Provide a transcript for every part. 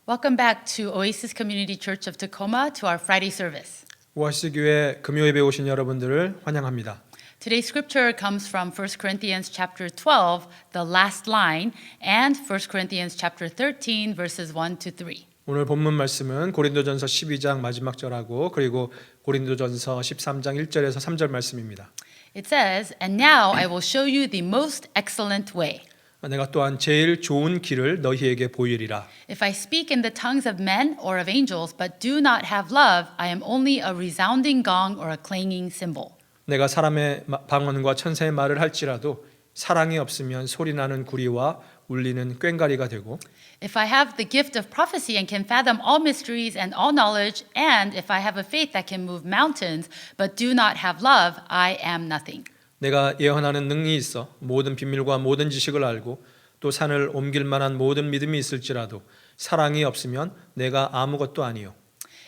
Welcome back to Oasis Community Church of Tacoma to our Friday service. 오아시스 교회 금요예배 오신 여러분들을 환영합니다. Today's scripture comes from 1 Corinthians chapter 12, the last line, and 1 Corinthians chapter 13, verses 1 to 3. 오늘 본문 말씀은 고린도전서 12장 마지막 절하고 그리고 고린도전서 13장 1절에서 3절 말씀입니다. It says, "And now I will show you the most excellent way. 내가 또한 제일 좋은 길을 너희에게 보이리라. If I speak in the tongues of men or of angels, but do not have love, I am only a resounding gong or a clanging cymbal." 내가 사람의 방언과 천사의 말을 할지라도 사랑이 없으면 소리나는 구리와 울리는 꽹과리가 되고 If I have the gift of prophecy and can fathom all mysteries and all knowledge, and if I have a faith that can move mountains, but do not have love, I am nothing. 내가 예언하는 능력이 있어 모든 비밀과 모든 지식을 알고 또 산을 옮길 만한 모든 믿음이 있을지라도 사랑이 없으면 내가 아무것도 아니요.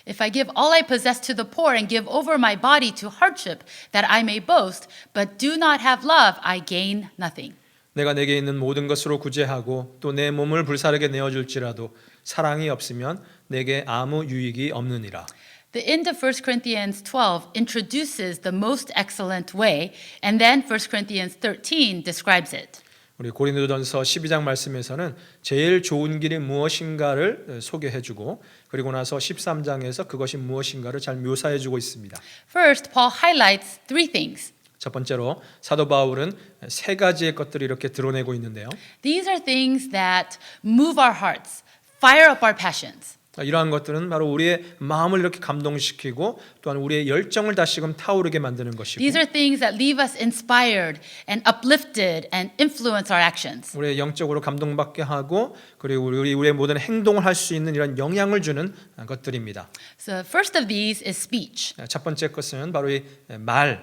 If I give all I possess to the poor and give over my body to hardship, that I may boast, but do not have love, I gain nothing. 내가 내게 있는 모든 것으로 구제하고 또 내 몸을 불사르게 내어줄지라도 사랑이 없으면 내게 아무 유익이 없느니라. The end of 1 Corinthians 12 introduces the most excellent way, and then 1 Corinthians 13 describes it. 우리 고린도전서 12장 말씀에서는 제일 좋은 길이 무엇인가를 소개해주고 그리고 나서 13장에서 그것이 무엇인가를 잘 묘사해주고 있습니다. First, Paul highlights three things. 첫 번째로 사도 바울은 세 가지의 것들을 이렇게 드러내고 있는데요. These are things that move our hearts, fire up our passions. 이러한 것들은 바로 우리의 마음을 이렇게 감동시키고 또한 우리의 열정을 다시금 타오르게 만드는 것이고 These are things that leave us inspired and uplifted and influence our actions. 우리의 영적으로 감동받게 하고 그리고 우리의 모든 행동을 할 수 있는 이런 영향을 주는 것들입니다. So, first of these is speech. 첫 번째 것은 바로 이 말이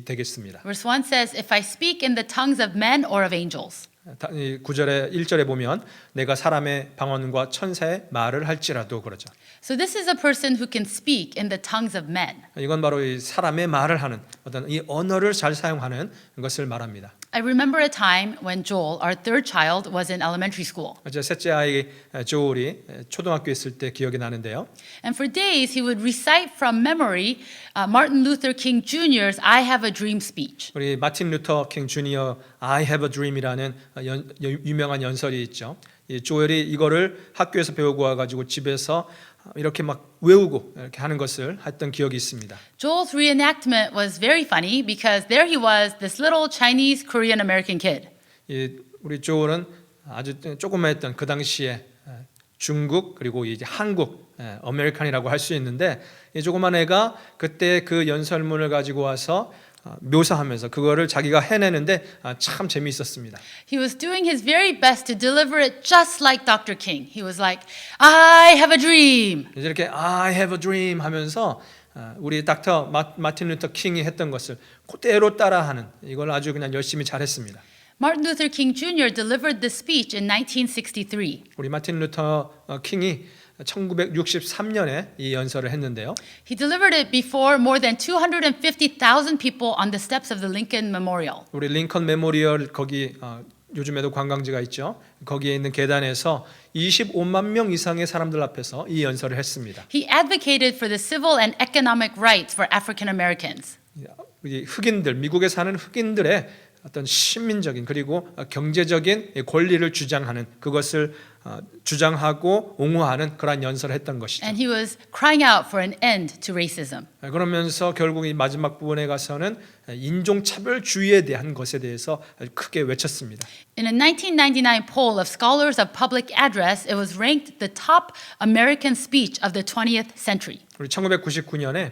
되겠습니다. Verse 1 says, "If I speak in the tongues of men or of angels." 9절에 1절에 보면 내가 사람의 방언과 천사의 말을 할지라도 그러죠. So this is a person who can speak in the tongues of men. 이건 바로 이 사람의 말을 하는 어떤 이 언어를 잘 사용하는 것을 말합니다. I remember a time when Joel, our third child, was in elementary school. 제 셋째 아이 조울이 초등학교에 있을 때 기억이 나는데요. And for days he would recite from memory Martin Luther King Jr.'s I Have a Dream speech. 우리 마틴 루터 킹 주니어 I Have a Dream이라는 유명한 연설이 있죠. 이 조엘이 이거를 학교에서 배우고 와가지고 집에서 이렇게 막 외우고 이렇게 하는 것을 했던 기억이 있습니다. Joel's reenactment was very funny because there he was, this little Chinese Korean American kid. 우리 조엘은 아주 조그마했던 그 당시에 중국 그리고 이제 한국 아메리칸이라고 할 수 있는데 이 조그만 애가 그때 그 연설문을 가지고 와서 묘사하면서 그거를 자기가 해내는데 참 재미있었습니다. He was doing his very best to deliver it just like Dr. King. He was like, "I have a dream." 이렇게 I have a dream 하면서 우리 닥터 마틴 루터 킹이 했던 것을 그대로 따라하는 이걸 아주 그냥 열심히 잘했습니다. Martin Luther King Jr. delivered this speech in 1963. 우리 마틴 루터 킹이 1963년에 이 연설을 했는데요. He delivered it before more than 250,000 people on the steps of the Lincoln Memorial. 우리 링컨 메모리얼 거기 요즘에도 관광지가 있죠. 거기에 있는 계단에서 25만 명 이상의 사람들 앞에서 이 연설을 했습니다. He advocated for the civil and economic rights for African Americans. 우리 흑인들, 미국에 사는 흑인들의 어떤 시민적인 그리고 경제적인 권리를 주장하는 그것을 주장하고 옹호하는 그러한 연설을 했던 것이죠. And he was crying out for an end to racism. 그러면서 결국 이 마지막 부분에 가서는 인종차별주의에 대한 것에 대해서 아주 크게 외쳤습니다. In a 1999 poll of scholars of public address, it was ranked the top American speech of the 20th century. 우리 1999년에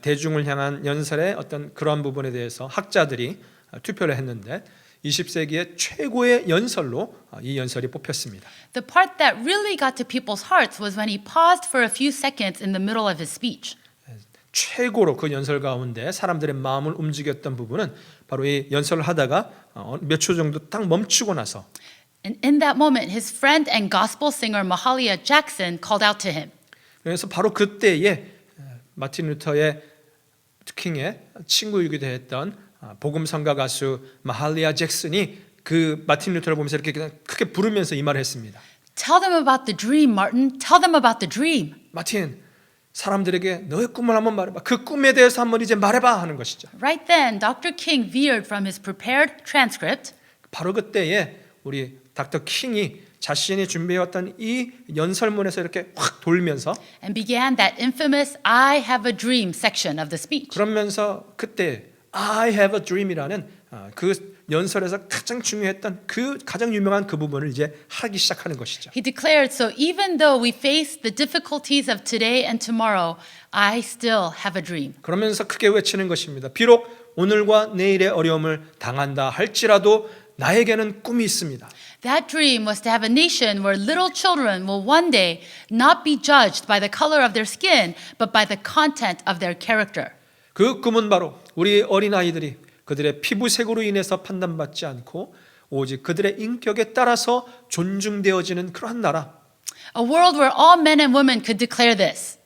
대중을 향한 연설의 어떤 그런 부분에 대해서 학자들이 투표를 했는데 20세기의 최고의 연설로 이 연설이 뽑혔습니다. The part that really got to people's hearts was when he paused for a few seconds in the middle of his speech. 최고로 그 연설 가운데 사람들의 마음을 움직였던 부분은 바로 이 연설을 하다가 몇 초 정도 딱 멈추고 나서 And in that moment, his friend and gospel singer Mahalia Jackson called out to him. 그래서 바로 그때에 마틴 루터의 킹의 친구이기도 했던 복음 성가 가수 마할리아 잭슨이 그 마틴 루터를 보면서 이렇게 크게 부르면서 이 말을 했습니다. Tell them about the dream, Martin. Tell them about the dream. 마틴, 사람들에게 너의 꿈을 한번 말해봐. 그 꿈에 대해서 한번 이제 말해봐 하는 것이죠. Right then, Dr. King veered from his prepared transcript 바로 그때에 우리 닥터 킹이 자신이 준비해왔던 이 연설문에서 이렇게 확 돌면서 and began that infamous I have a dream section of the speech. 그러면서 그때 I have a dream이라는 그 연설에서 가장 중요했던 그 가장 유명한 그 부분을 이제 하기 시작하는 것이죠. He declared, so even though we face the difficulties of today and tomorrow, I still have a dream. 그러면서 크게 외치는 것입니다. 비록 오늘과 내일의 어려움을 당한다 할지라도 나에게는 꿈이 있습니다. That dream was to have a nation where little children will one day not be judged by the color of their skin, but by the content of their character. 그 꿈은 바로 우리 어린아이들이 그들의 피부색으로 인해서 판단받지 않고 오직 그들의 인격에 따라서 존중되어지는 그러한 나라. A world where all men and women could declare this.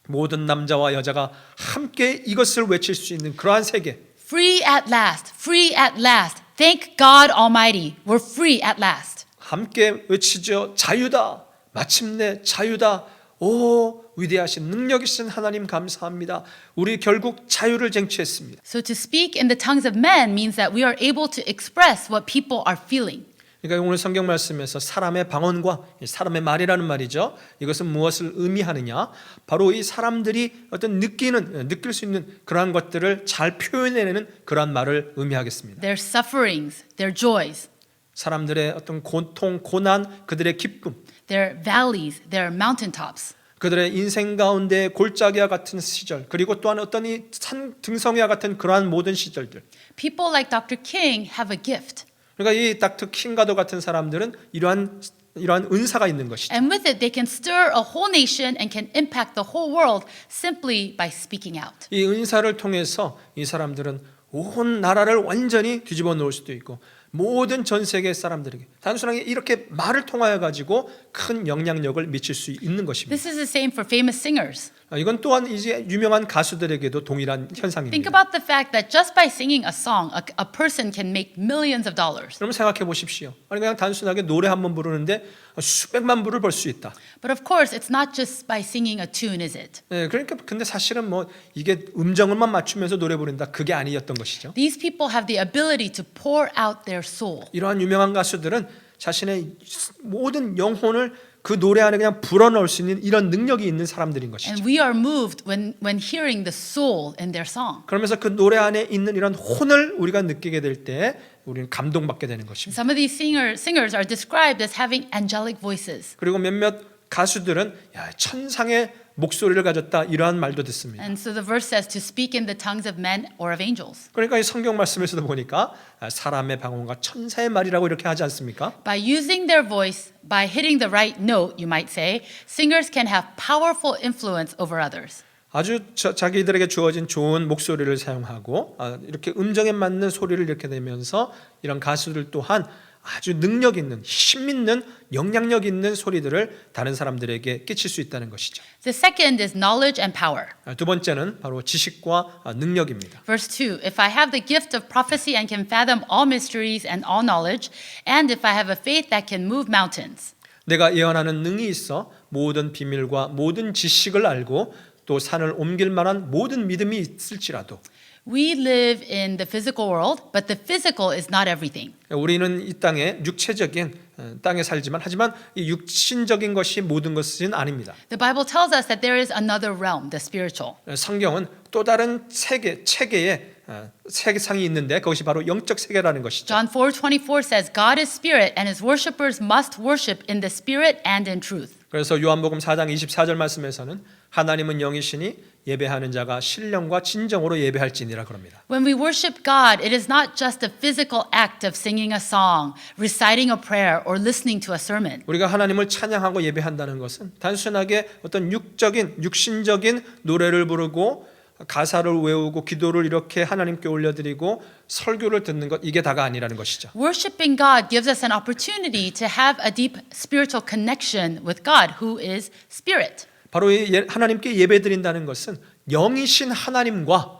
모든 남자와 여자가 함께 이것을 외칠 수 있는 그러한 세계. Free at last, free at last. Thank God Almighty, we're free at last. 함께 외치죠. 자유다. 마침내 자유다. 오, 위대하신 능력이신 하나님 감사합니다. 우리 결국 자유를 쟁취했습니다. So to speak in the tongues of men means that we are able to express what people are feeling. 그러니까 오늘 성경 말씀에서 사람의 방언과 사람의 말이라는 말이죠. 이것은 무엇을 의미하느냐? 바로 이 사람들이 어떤 느낄 수 있는 그러한 것들을 잘 표현해내는 그러한 말을 의미하겠습니다. Their sufferings, their joys, 사람들의 어떤 고통, 고난, 그들의 기쁨, their valleys, their mountaintops. 그들의 인생 가운데 골짜기와 같은 시절, 그리고 또한 어떤 이 산 등성이와 같은 그러한 모든 시절들. People like Dr. King have a gift. 그러니까 이 닥터 킹과도 같은 사람들은 이러한 은사가 있는 것이죠. And with it, they can stir a whole nation and can impact the whole world simply by speaking out. 이 은사를 통해서 이 사람들은 온 나라를 완전히 뒤집어 놓을 수도 있고 모든 전 세계 사람들에게 단순하게 이렇게 말을 통하여 가지고 큰 영향력을 미칠 수 있는 것입니다. This is the same for famous singers. 이건 또한 이제 유명한 가수들에게도 동일한 Think 현상입니다. about the fact that just by singing a song, a person can make millions of dollars. 그럼 생각해 보십시오. 아니 그냥 단순하게 노래 한 번 부르는데 수백만 불을 벌 수 있다. But of course, it's not just by singing a tune, is it? 네, 그러니까 근데 사실은 뭐 이게 음정을만 맞추면서 노래 부른다 그게 아니었던 것이죠. These people have the ability to pour out their soul. 이러한 유명한 가수들은 자신의 모든 영혼을 그 노래 안에 그냥 불어넣을 수 있는 이런 능력이 있는 사람들인 것이죠. And we are moved when hearing the soul in their song. 그러면서 그 노래 안에 있는 이런 혼을 우리가 느끼게 될 때 우리는 감동받게 되는 And 것입니다. some of these singers are described as having angelic voices. 그리고 몇몇 가수들은 야, 천상의 목소리를 가졌다 이러한 말도 듣습니다. And so the verse says to speak in the tongues of men or of angels. 그러니까 이 성경 말씀에서도 보니까 사람의 방언과 천사의 말이라고 이렇게 하지 않습니까? By using their voice, by hitting the right note, you might say, singers can have powerful influence over others. 아주 자기들에게 주어진 좋은 목소리를 사용하고 이렇게 음정에 맞는 소리를 이렇게 내면서 이런 가수들 또한 아주 능력 있는 힘 있는 영향력 있는 소리들을 다른 사람들에게 끼칠 수 있다는 것이죠. The second is knowledge and power. 두 번째는 바로 지식과 능력입니다. Verse 2, if I have the gift of prophecy and can fathom all mysteries and all knowledge, and if I have a faith that can move mountains. 내가 예언하는 능이 있어 모든 비밀과 모든 지식을 알고 또 산을 옮길 만한 모든 믿음이 있을지라도 We live in the physical world, but the physical is not everything. 우리는 이 땅에 육체적인 땅에 살지만 하지만 이 육신적인 것이 모든 것은 아닙니다. The Bible tells us that there is another realm, the spiritual. 성경은 또 다른 체계의 세계상이 있는데 그것이 바로 영적 세계라는 것이죠. John 4:24 says, God is spirit and his worshipers must worship in the spirit and in truth. 그래서 요한복음 4장 24절 말씀에서는 하나님은 영이시니 예배하는 자가 신령과 진정으로 예배할지니라 그럽니다. When we worship God, it is not just a physical act of singing a song, reciting a prayer, or listening to a sermon. 우리가 하나님을 찬양하고 예배한다는 것은 단순하게 어떤 육신적인 노래를 부르고 가사를 외우고 기도를 이렇게 하나님께 올려드리고 설교를 듣는 것 이게 다가 아니라는 것이죠. Worshiping God gives us an opportunity to have a deep spiritual connection with God, who is spirit. 바로 하나님께 예배드린다는 것은 영이신 하나님과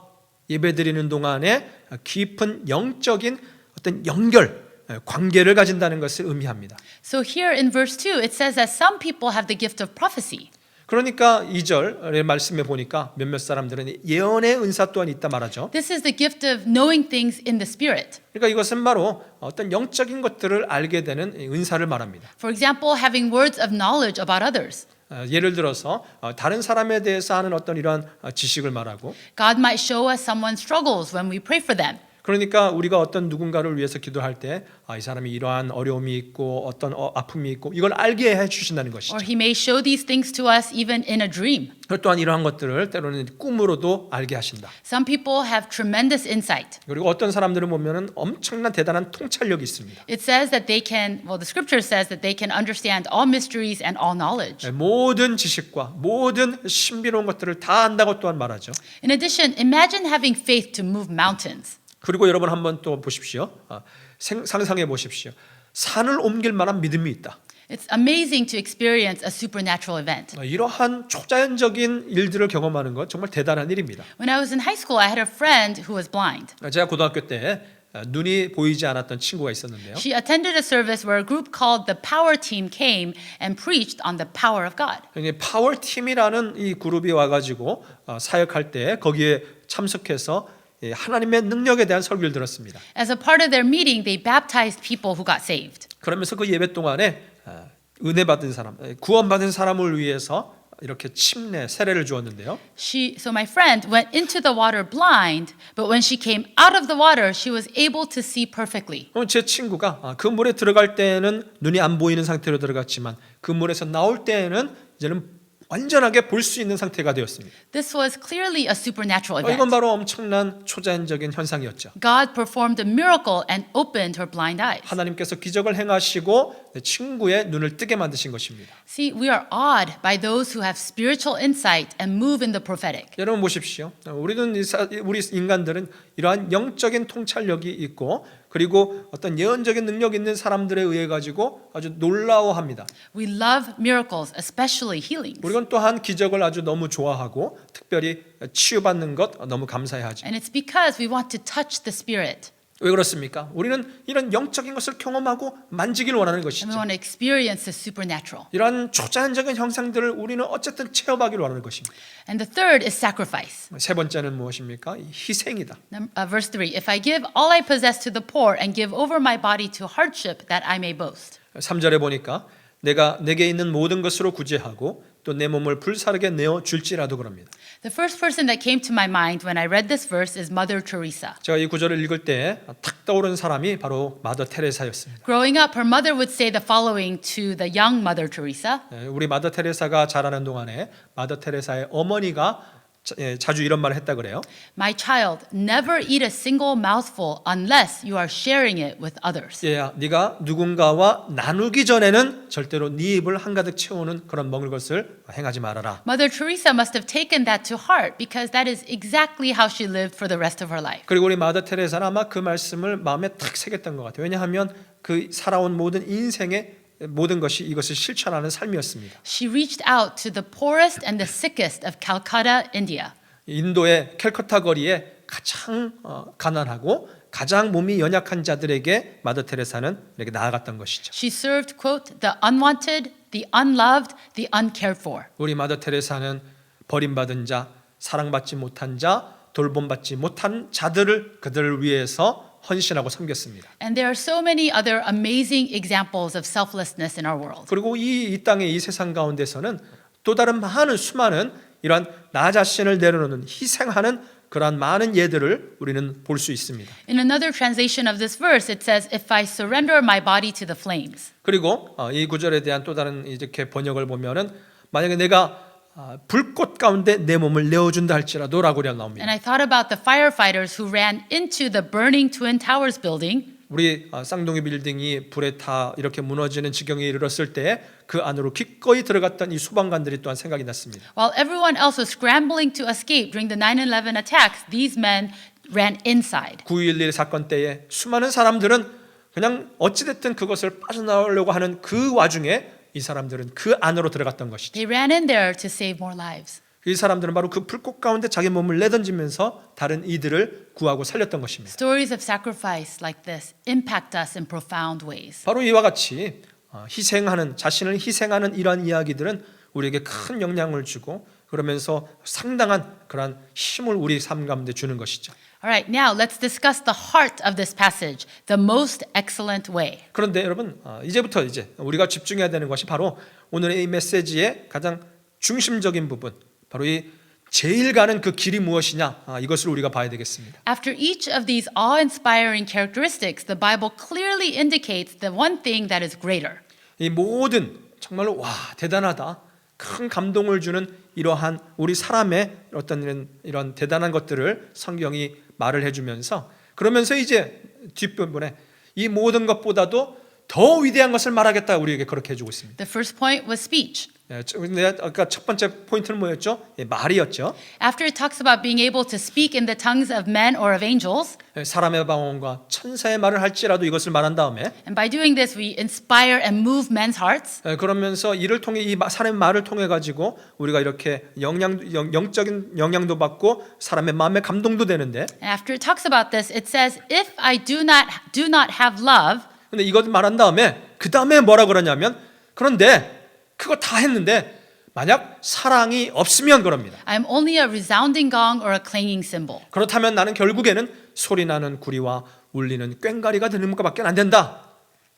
예배드리는 동안에 깊은 영적인 어떤 연결 관계를 가진다는 것을 의미합니다. So here in verse 2, it says that some people have the gift of prophecy. 그러니까 2절의 말씀에 보니까 몇몇 사람들은 예언의 은사 또한 있다 말하죠. This is the gift of knowing things in the Spirit. 그러니까 이것은 바로 어떤 영적인 것들을 알게 되는 은사를 말합니다. For example, having words of knowledge about others. 예를 들어서 다른 사람에 대해서 하는 어떤 이러한 지식을 말하고 God might show us someone's struggles when we pray for them. 그러니까 우리가 어떤 누군가를 위해서 기도할 때 이 사람이 이러한 어려움이 있고 어떤 아픔이 있고 이걸 알게 해주신다는 것이죠. Or He may show these things to us even in a dream. 또한 이러한 것들을 때로는 꿈으로도 알게 하신다. Some people have tremendous insight. 그리고 어떤 사람들은 보면은 엄청난 대단한 통찰력이 있습니다. It says that they can, well, the scripture says that they can understand all mysteries and all knowledge. 모든 지식과 모든 신비로운 것들을 다 안다고 또한 말하죠. In addition, imagine having faith to move mountains. 그리고 여러분 한번 또 보십시오. 상상해 보십시오. 산을 옮길 만한 믿음이 있다. It's amazing to experience a supernatural event. 이러한 초자연적인 일들을 경험하는 것 정말 대단한 일입니다. When I was in high school, I had a friend who was blind. 제가 고등학교 때 눈이 보이지 않았던 친구가 있었는데요. She attended a service where a group called the Power Team came and preached on the power of God. 파워팀이라는 이 그룹이 와가지고 사역할 때 거기에 참석해서 하나님의 능력에 대한 설교를 들었습니다. As a part of their meeting, they baptized people who got saved. 그러면서 그 예배 동안에 은혜 받은 사람, 구원받은 사람을 위해서 이렇게 침례, 세례를 주었는데요. So my friend went into the water blind, but when she came out of the water, she was able to see perfectly. 제 친구가 그 물에 들어갈 때는 눈이 안 보이는 상태로 들어갔지만 그 물에서 나올 때는 이제는 완전하게 볼 수 있는 상태가 되었습니다. This was clearly a supernatural 이건 event. 바로 엄청난 초자연적인 현상이었죠. God performed a miracle and opened her blind eyes. 하나님께서 기적을 행하시고 친구의 눈을 뜨게 만드신 것입니다. See, we are awed by those who have spiritual insight and move in the prophetic. 여러분 보십시오. 우리 인간들은 이러한 영적인 통찰력이 있고 그리고 어떤 예언적인 능력 있는 사람들에 의해 가지고 아주 놀라워합니다. We love miracles, especially healings. 우리는 또한 기적을 아주 너무 좋아하고 특별히 치유받는 것 너무 감사해하죠. And it's because we want to touch the Spirit. 왜 그렇습니까? 우리는 이런 영적인 것을 경험하고 만지길 원하는 And we 것이죠. want to experience the supernatural. 이러한 초자연적인 형상들을 우리는 어쨌든 체험하기를 원하는 것입니다. And the third is sacrifice. 세 번째는 무엇입니까? 희생이다. Verse 3, if I give all I possess to the poor and give over my body to hardship that I may boast. 3절에 보니까 내가 내게 있는 모든 것으로 구제하고 또 내 몸을 불사르게 내어 줄지라도 그럽니다. The first person that came to my mind when I read this verse is Mother Teresa. 제가 이 구절을 읽을 때 탁 떠오른 사람이 바로 마더 테레사였습니다. Growing up, her mother would say the following to the young Mother Teresa. 우리 마더 테레사가 자라는 동안에 마더 테레사의 어머니가 자주 이런 말을 했다 그래요. My child, never eat a single mouthful unless you are sharing it with others. 얘야, 네가 누군가와 나누기 전에는 절대로 네 입을 한가득 채우는 그런 먹을 것을 행하지 말아라. Mother Teresa must have taken that to heart because that is exactly how she lived for the rest of her life. 그리고 우리 마더 테레사는 아마 그 말씀을 마음에 탁 새겼던 것 같아요. 왜냐하면 그 살아온 모든 인생의 모든 것이 이것을 실천하는 삶이었습니다. She reached out to the poorest and the sickest of Calcutta, India. 인도의 캘커타 거리에 가장 가난하고 가장 몸이 연약한 자들에게 마더 테레사는 이렇게 나아갔던 것이죠. She served, quote, the unwanted, the unloved, the uncared for. 우리 마더 테레사는 버림받은 자, 사랑받지 못한 자, 돌봄받지 못한 자들을 그들을 위해서 헌신하고 섬겼습니다. And there are so many other amazing examples of selflessness in our world. 그리고 이 땅의 이 세상 가운데서는 또 다른 많은 수많은 이러한 나 자신을 내려놓는 희생하는 그러한 많은 예들을 우리는 볼 수 있습니다. In another translation of this verse, it says, if I surrender my body to the flames. 그리고 이 구절에 대한 또 다른 이렇게 번역을 보면은 만약에 내가 불꽃 가운데 내 몸을 내어준다 할지라도라고 나옵니다. And I thought about the firefighters who ran into the burning Twin Towers building. 우리 쌍둥이 빌딩이 불에 타 이렇게 무너지는 지경에 이르렀을 때 그 안으로 기꺼이 들어갔던 이 소방관들이 또한 생각이 났습니다. While everyone else was scrambling to escape during the 9/11 attacks, these men ran inside. 9.11 사건 때에 수많은 사람들은 그냥 어찌됐든 그것을 빠져나오려고 하는 그 와중에 이 사람들은 그 안으로 들어갔던 것이죠. They ran in there to save more lives. 이 사람들은 바로 그 불꽃 가운데 자기 몸을 내던지면서 다른 이들을 구하고 살렸던 것입니다. Stories of sacrifice like this impact us in profound ways. 바로 이와 같이 자신을 희생하는 이러한 이야기들은 우리에게 큰 영향을 주고 그러면서 상당한 그러한 힘을 우리 삶 가운데 주는 것이죠. All right, now let's discuss the heart of this passage, the most excellent way. 그런데 여러분 이제부터 우리가 집중해야 되는 것이 바로 오늘의 이 메시지의 가장 중심적인 부분, 바로 이 제일 가는 그 길이 무엇이냐 이것을 우리가 봐야 되겠습니다. After each of these awe-inspiring characteristics, the Bible clearly indicates the one thing that is greater. 이 모든 정말로 와 대단하다, 큰 감동을 주는 이러한 우리 사람의 어떤 이런 대단한 것들을 성경이 말을 해주면서 그러면서 이제 뒷부분에 이 모든 것보다도 더 위대한 것을 말하겠다 우리에게 그렇게 해주고 있습니다. The first point was speech. 아까 첫 번째 포인트는 뭐였죠? 말이었죠. After it talks about being able to speak in the tongues of men or of angels, 사람의 방언과 천사의 말을 할지라도 이것을 말한 다음에 and by doing this we inspire and move men's hearts. 그러면서 이를 통해 이 사람의 말을 통해 가지고 우리가 이렇게 영적인 영향도 받고 사람의 마음에 감동도 되는데 And after it talks about this, it says, if I do not have love, 근데 이것 말한 다음에 그 다음에 뭐라 그러냐면 그런데 그거 다 했는데 만약 사랑이 없으면 그럽니다. I am only a resounding gong or a clanging cymbal. 그렇다면 나는 결국에는 소리나는 구리와 울리는 꽹과리가 되는 것밖에 안 된다.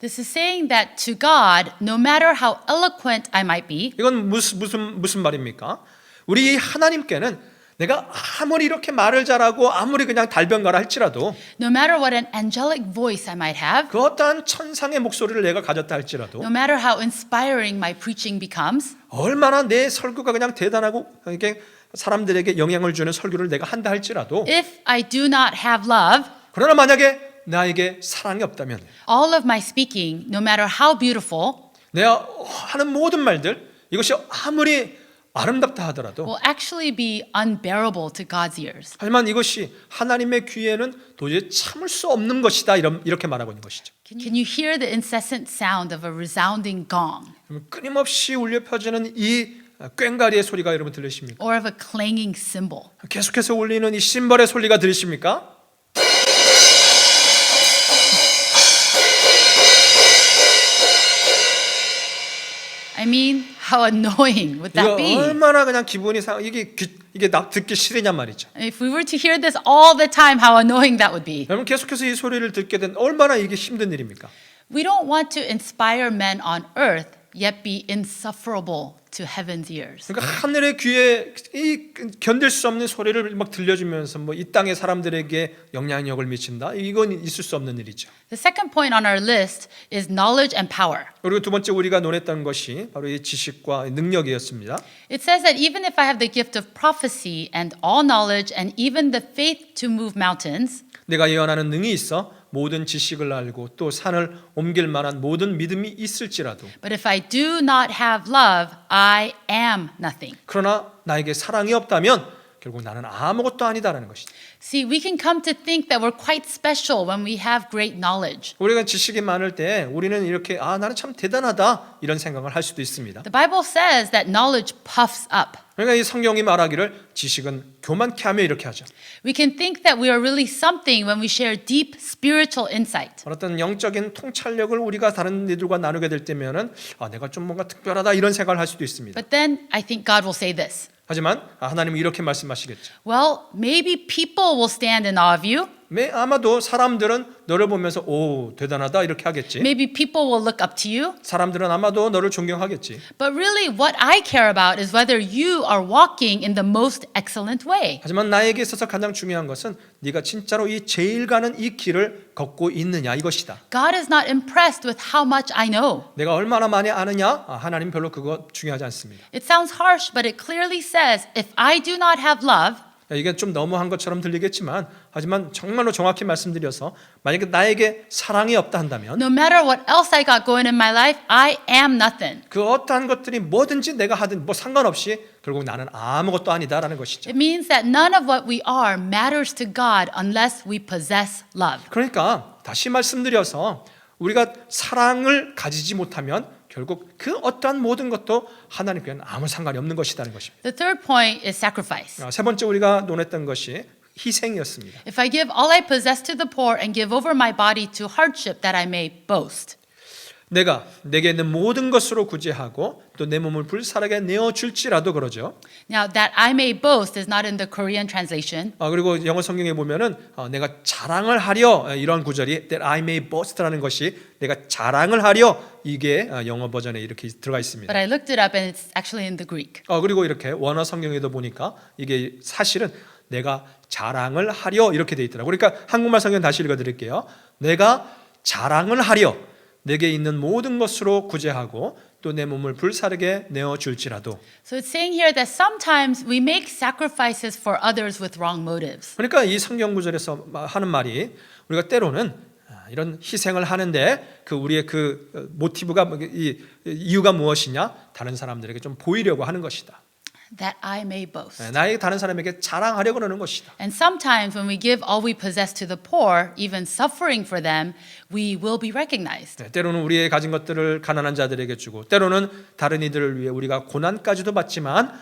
This is saying that to God, no matter how eloquent I might be, 이건 무슨 말입니까? 우리 하나님께는 내가 아무리 이렇게 말을 잘하고 아무리 그냥 달변가라 할지라도 no matter what an angelic voice I might have, 그 어떠한 천상의 목소리를 내가 가졌다 할지라도 no matter how inspiring my preaching becomes, 얼마나 내 설교가 그냥 대단하고 이게 사람들에게 영향을 주는 설교를 내가 한다 할지라도 if I do not have love, 그러나 만약에 나에게 사랑이 없다면 all of my speaking, no matter how beautiful, 내가 하는 모든 말들 이것이 아무리 아름답다 하더라도 will actually be unbearable to God's ears. 하지만 이것이 하나님의 귀에는 도저히 참을 수 없는 것이다 이렇게 말하고 있는 것이죠. Can you hear the incessant sound of a resounding gong 끊임없이 울려 퍼지는 이 꽹과리의 소리가 여러분 들리십니까? or of a clanging cymbal? 계속해서 울리는 이 심벌의 소리가 들리십니까? I mean, how annoying would that 이거 be? 얼마나 그냥 기분이 이게 나 듣기 싫으냔 말이죠. If we were to hear this all the time, how annoying that would be. 여러분 계속해서 이 소리를 듣게 된 얼마나 이게 힘든 일입니까? We don't want to inspire men on earth, yet be insufferable to heaven's ears. 그러니까 하늘의 귀에 이 견딜 수 없는 소리를 막 들려주면서 뭐 이 땅의 사람들에게 영향력을 미친다. 이건 있을 수 없는 일이죠. The second point on our list is knowledge and power. 그리고 두 번째 우리가 논했던 것이 바로 이 지식과 능력이었습니다. It says that even if I have the gift of prophecy and all knowledge and even the faith to move mountains, 내가 예언하는 능이 있어 모든 지식을 알고 또 산을 옮길 만한 모든 믿음이 있을지라도 but if I do not have love, I am nothing. 그러나 나에게 사랑이 없다면 결국 나는 아무것도 아니다라는 것이죠. See, we can come to think that we're quite special when we have great knowledge. 우리가 지식이 많을 때 우리는 이렇게 나는 참 대단하다 이런 생각을 할 수도 있습니다. The Bible says that knowledge puffs up. 그러니까 이 성경이 말하기를 지식은 교만케 하며 이렇게 하죠. We can think that we are really something when we share deep spiritual insight. 어떤 영적인 통찰력을 우리가 다른 이들과 나누게 될 때면은 내가 좀 뭔가 특별하다 이런 생각을 할 수도 있습니다. But then I think God will say this. 하지만 하나님은 이렇게 말씀하시겠죠. Well, maybe people will stand in awe of you. 아마도 사람들은 너를 보면서 오 대단하다 이렇게 하겠지. Maybe people will look up to you. 사람들은 아마도 너를 존경하겠지. But really what I care about is whether you are walking in the most excellent way. 하지만 나에게 있어서 가장 중요한 것은 네가 진짜로 이 제일 가는 이 길을 걷고 있느냐 이것이다. God is not impressed with how much I know. 내가 얼마나 많이 아느냐 하나님 별로 그거 중요하지 않습니다. It sounds harsh, but it clearly says if I do not have love, 이게 좀 너무한 것처럼 들리겠지만 하지만 정말로 정확히 말씀드려서 만약에 나에게 사랑이 없다 한다면 no matter what else I got going in my life, I am nothing. 그 어떠한 것들이 뭐든지 내가 하든 뭐 상관없이 결국 나는 아무것도 아니다라는 것이죠. It means that none of what we are matters to God unless we possess love. 그러니까 다시 말씀드려서 우리가 사랑을 가지지 못하면 결국 그 어떠한 모든 것도 하나님께는 아무 상관이 없는 것이라는 것입니다. The third point is sacrifice. 세 번째 우리가 논했던 것이 희생이었습니다. If I give all I possess to the poor and give over my body to hardship that I may boast. 내가 내게 있는 모든 것으로 구제하고 또 내 몸을 불사르게 내어줄지라도 그러죠. Now, that I may boast is not in the Korean translation. 그리고 영어 성경에 보면은 내가 자랑을 하려 이런 구절이 that I may boast라는 것이 내가 자랑을 하려 이게 영어 버전에 이렇게 들어가 있습니다. But I looked it up and it's actually in the Greek. 그리고 이렇게 원어 성경에도 보니까 이게 사실은 내가 자랑을 하려 이렇게 돼 있더라고요. 그러니까 한국말 성경 다시 읽어드릴게요. 내가 자랑을 하려 내게 있는 모든 것으로 구제하고 또 내 몸을 불사르게 내어줄지라도. So it's saying here that sometimes we make sacrifices for others with wrong motives. 그러니까 이 성경 구절에서 하는 말이 우리가 때로는 이런 희생을 하는데 그 우리의 그 모티브가 이 이유가 무엇이냐? 다른 사람들에게 좀 보이려고 하는 것이다. That I may boast. 나에게 다른 사람에게 자랑하려고 하는 것이다. And sometimes when we give all we possess to the poor, even suffering for them, we will be recognized. 때로는 우리의 가진 것들을 가난한 자들에게 주고 때로는 다른 이들을 위해 우리가 고난까지도 받지만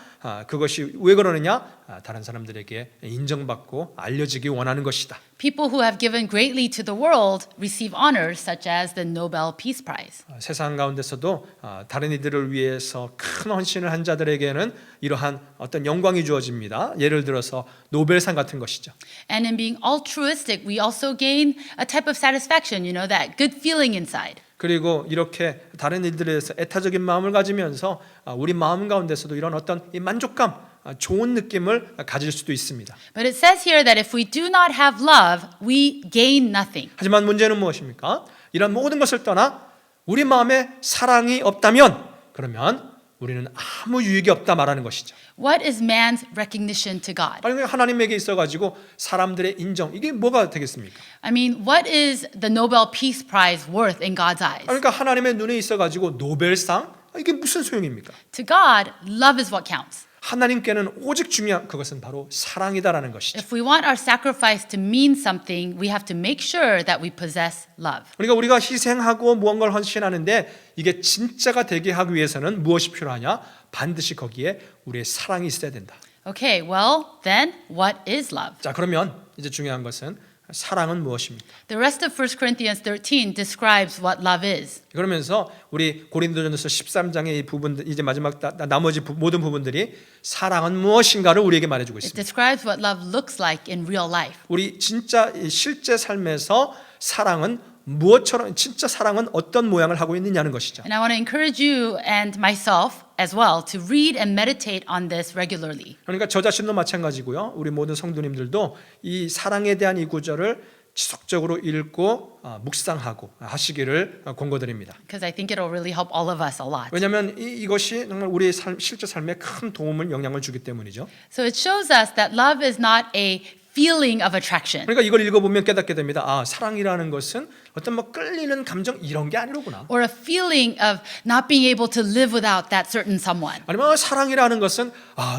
그것이 왜 그러느냐? 다른 사람들에게 인정받고 알려지기 원하는 것이다. People who have given greatly to the world receive honors such as the Nobel Peace Prize. 세상 가운데서도 다른 이들을 위해서 큰 헌신을 한 자들에게는 이러한 어떤 영광이 주어집니다. 예를 들어서 노벨상 같은 것이죠. And in being altruistic, we also gain a type of satisfaction, you know, that good feeling inside. 그리고 이렇게 다른 이들에 대해서 애타적인 마음을 가지면서 우리 마음 가운데서도 이런 어떤 이 만족감, 좋은 느낌을 가질 수도 있습니다. But it says here that if we do not have love, we gain nothing. 하지만 문제는 무엇입니까? 이런 모든 것을 떠나 우리 마음에 사랑이 없다면 그러면 우리는 아무 유익이 없다 말하는 것이죠. What is man's recognition to God? 아니 하나님에게 있어가지고 사람들의 인정 이게 뭐가 되겠습니까? I mean, what is the Nobel Peace Prize worth in God's eyes? 그러니까 하나님의 눈에 있어가지고 노벨상 이게 무슨 소용입니까? To God, love is what counts. 하나님께는 오직 중요한 그것은 바로 사랑이다라는 것이죠. If we want our sacrifice to mean something, we have to make sure that we possess love. 그러니까 우리가 희생하고 무언가를 헌신하는데 이게 진짜가 되게 하기 위해서는 무엇이 필요하냐? 반드시 거기에 우리의 사랑이 있어야 된다. Okay, well, then what is love? 자, 그러면 이제 중요한 것은 사랑은 무엇입니까? The rest of 1 Corinthians 13 describes what love is. 그러면서 우리 고린도전서 13장의 이 부분들 이제 마지막 나머지 모든 부분들이 사랑은 무엇인가를 우리에게 말해주고 It 있습니다. describes what love looks like in real life. 우리 진짜 실제 삶에서 사랑은 무엇처럼 진짜 사랑은 어떤 모양을 하고 있느냐는 것이죠. And I want to encourage you and myself as well to read and meditate on this regularly. 그러니까 저 자신도 마찬가지고요. 우리 모든 성도님들도 이 사랑에 대한 이 구절을 지속적으로 읽고 묵상하고 하시기를 권고드립니다. Because I think it'll really help all of us a lot. 왜냐하면 이것이 정말 우리의 실제 삶에 큰 도움을 영향을 주기 때문이죠. So it shows us that love is not a feeling of attraction. 그러니까 이걸 읽어보면 깨닫게 됩니다. 사랑이라는 것은 어떤 뭐 끌리는 감정 이런 게 아니로구나. Or a feeling of not being able to live without that certain someone. 아니면 사랑이라는 것은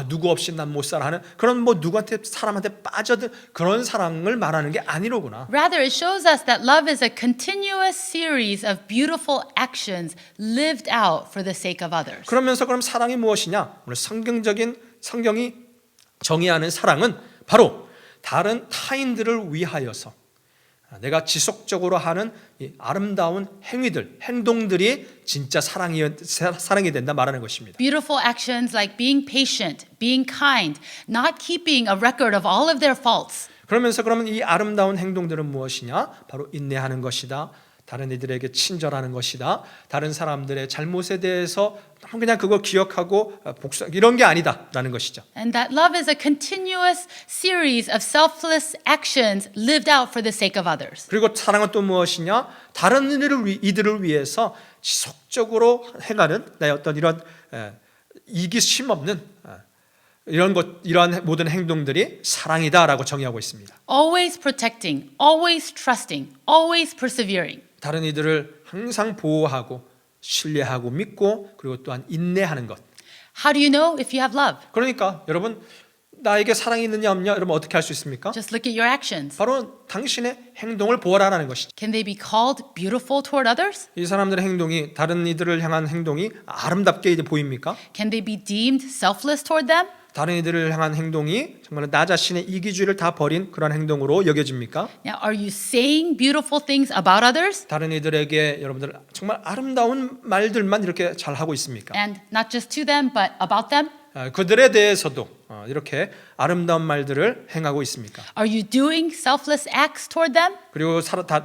누구 없이 난 못 살아 하는 그런 뭐 누구한테 사람한테 빠져든 그런 사랑을 말하는 게 아니로구나. Rather, it shows us that love is a continuous series of beautiful actions lived out for the sake of others. 그러면서 그럼 사랑이 무엇이냐? 오늘 성경이 정의하는 사랑은 바로 다른 타인들을 위하여서 내가 지속적으로 하는 이 아름다운 행동들이 진짜 사랑이 된다 말하는 것입니다. Beautiful actions like being patient, being kind, not keeping a record of all of their faults. 그러면 이 아름다운 행동들은 무엇이냐? 바로 인내하는 것이다. 다른 이들에게 친절하는 것이다. 다른 사람들의 잘못에 대해서 그냥 그거 기억하고 복수 이런 게 아니다라는 것이죠. And that love is a continuous series of selfless actions lived out for the sake of others. 그리고 사랑은 또 무엇이냐? 다른 이들을 위해서 지속적으로 행하는 나의 어떤 이런 이기심 없는 이러한 모든 행동들이 사랑이다라고 정의하고 있습니다. Always protecting, always trusting, always persevering. 다른 이들을 항상 보호하고 신뢰하고 믿고 그리고 또한 인내하는 것. How do you know if you have love? 그러니까 여러분 나에게 사랑이 있느냐 없느냐 여러분 어떻게 할 수 있습니까? Just look at your actions. 바로 당신의 행동을 보아라는 것이죠. Can they be called beautiful toward others? 이 사람들의 행동이 다른 이들을 향한 행동이 아름답게 이제 보입니까? Can they be deemed selfless toward them? 다른 이들을 향한 행동이 정말 나 자신의 이기주의를 다 버린 그런 행동으로 여겨집니까? Now, are you saying beautiful things about others? 다른 이들에게 여러분들 정말 아름다운 말들만 이렇게 잘 하고 있습니까? And not just to them, but about them? 그들에 대해서도 이렇게 아름다운 말들을 행하고 있습니까? Are you doing selfless acts toward them? 그리고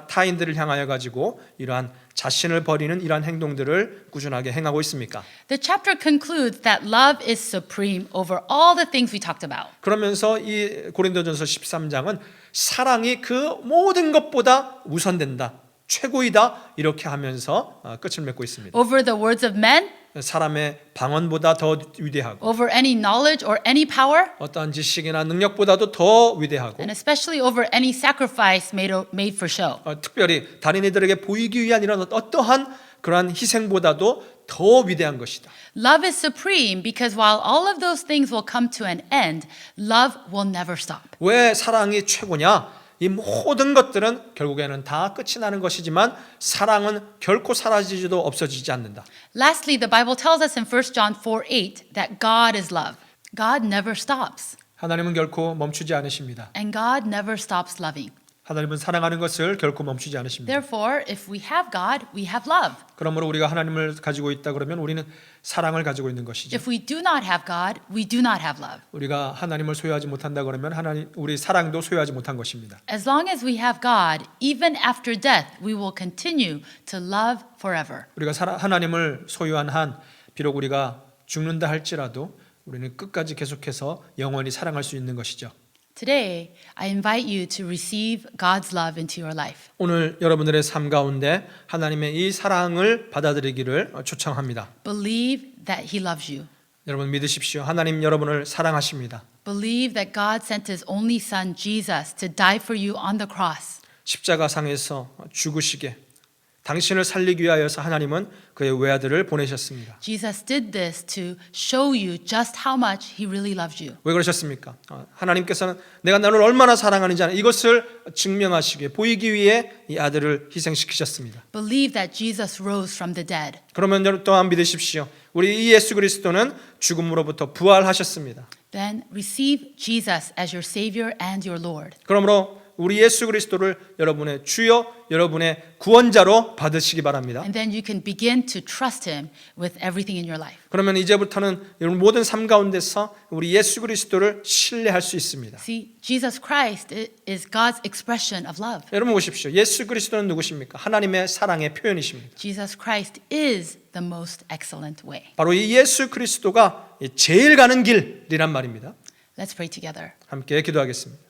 타인들을 향하여 가지고 이러한 자신을 버리는 이러한 행동들을 꾸준하게 행하고 있습니까? The chapter concludes that love is supreme over all the things we talked about. 그러면서 이 고린도전서 13장은 사랑이 그 모든 것보다 우선된다, 최고이다 이렇게 하면서 끝을 맺고 있습니다. Over the words of men, 사람의 방언보다 더 위대하고 over any knowledge or any power, 어떠한 지식이나 능력보다도 더 위대하고 and especially over any sacrifice made for show. 특별히 다른 이들에게 보이기 위한 이런 어떠한 그러한 희생보다도 더 위대한 것이다. Love is supreme because while all of those things will come to an end, love will never stop. 왜 사랑이 최고냐? 이 모든 것들은 결국에는 다 끝이 나는 것이지만 사랑은 결코 사라지지도 없어지지 않는다. Lastly, the Bible tells us in 1 John 4:8 that God is love. God never stops, 하나님은 결코 멈추지 않으십니다. and God never stops loving. 하나님은 사랑하는 것을 결코 멈추지 않으십니다. Therefore, if we have God, we have love. 그러므로 우리가 하나님을 가지고 있다 그러면 우리는 사랑을 가지고 있는 것이죠. If we do not have God, we do not have love. 우리가 하나님을 소유하지 못한다 그러면 우리 사랑도 소유하지 못한 것입니다. As long as we have God, even after death, we will continue to love forever. 우리가 하나님을 소유한 한 비록 우리가 죽는다 할지라도 우리는 끝까지 계속해서 영원히 사랑할 수 있는 것이죠. Today, I invite you to receive God's love into your life. 오늘 여러분들의 삶 가운데 하나님의 이 사랑을 받아들이기를 초청합니다. Believe that He loves you. 여러분 믿으십시오. 하나님 여러분을 사랑하십니다. Believe that God sent His only Son, Jesus, to die for you on the cross. 십자가상에서 죽으시게 당신을 살리기 위하여서 하나님은 그의 외아들을 보내셨습니다. Jesus did this to show you just how much He really loves you. 왜 그러셨습니까? 하나님께서는 내가 너를 얼마나 사랑하는지 이것을 증명하시기에 보이기 위해 이 아들을 희생시키셨습니다. Believe that Jesus rose from the dead. 그러면 여러분 또한 믿으십시오. 우리 이 예수 그리스도는 죽음으로부터 부활하셨습니다. Then receive Jesus as your Savior and your Lord. 그러므로 우리 예수 그리스도를 여러분의 주여, 여러분의 구원자로 받으시기 바랍니다. And then you can begin to trust Him with everything in your life. 그러면 이제부터는 여러분 모든 삶 가운데서 우리 예수 그리스도를 신뢰할 수 있습니다. See, Jesus Christ is God's expression of love. 여러분 보십시오. 예수 그리스도는 누구십니까? 하나님의 사랑의 표현이십니다. Jesus Christ is the most excellent way. 바로 이 예수 그리스도가 제일 가는 길이란 말입니다. Let's pray together. 함께 기도하겠습니다.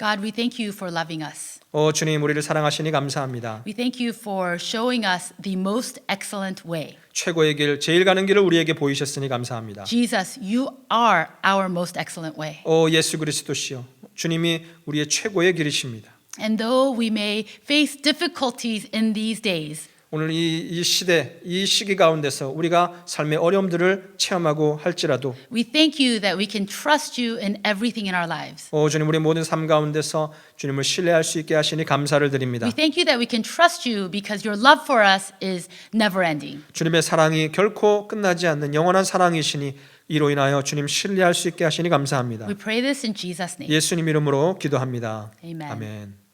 God, we thank you for loving us. 주님 우리를 사랑하시니 감사합니다. We thank you for showing us the most excellent way. 최고의 길, 제일 가는 길을 우리에게 보이셨으니 감사합니다. Jesus, you are our most excellent way. 예수 그리스도시여, 주님이 우리의 최고의 길이십니다. And though we may face difficulties in these days, 오늘 이 시대, 이 시기 가운데서 우리가 삶의 어려움들을 체험하고 할지라도 we thank you that we can trust you in everything in our lives. 주님 우리 모든 삶 가운데서 주님을 신뢰할 수 있게 하시니 감사를 드립니다. We thank you that we can trust you because your love for us is never ending. 주님의 사랑이 결코 끝나지 않는 영원한 사랑이시니 이로 인하여 주님 신뢰할 수 있게 하시니 감사합니다. We pray this in Jesus' name. 예수님 이름으로 기도합니다. Amen. 아멘.